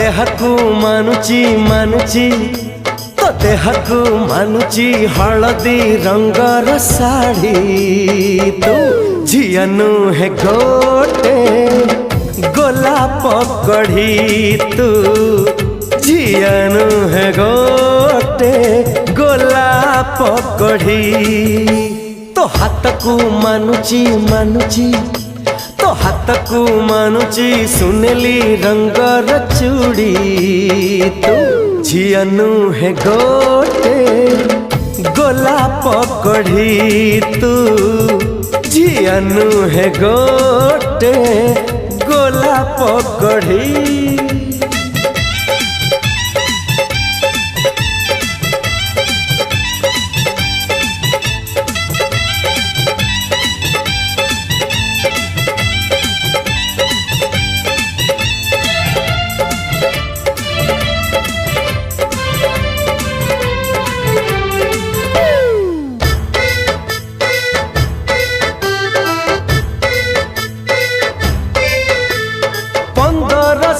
देहकू मानुची तो देहकू मानुची हलदी रंगर साड़ी तू झियनु है गोटे गोलाप कढ़ी तू झियनु है गोटे गोलाप कढ़ी तो हाथकू मानुची तो हाथकू मानुची सुनेली रंगर चूड़ी तू झियनु है गोटे गोलाप कढ़ी तू झियनु है गोटे गोलाप कढ़ी।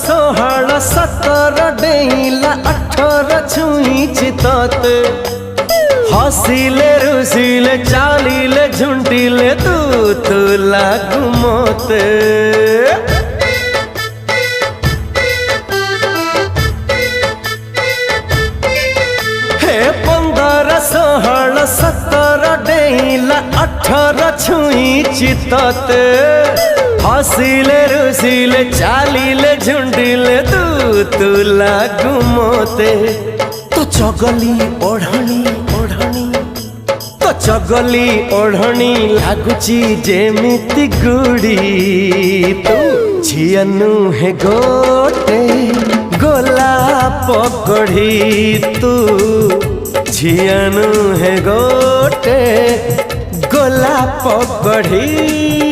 सोहल 17 डेला 18 छुईची तोते हसीले रुसीले चालीले झुंटीले तू तू लागू मोते हे 15 16 17 डेला 18 छुईची तोते हसीले रुसीले चालीले झुंडीले तू लागू मोते तो चगली ओढ़नी तो चगली ओढ़नी लागुची जेमिति गुड़ी तू झियनु है गोटे गोलाप कढ़ी तू झियनु है गोटे गोलाप कढ़ी।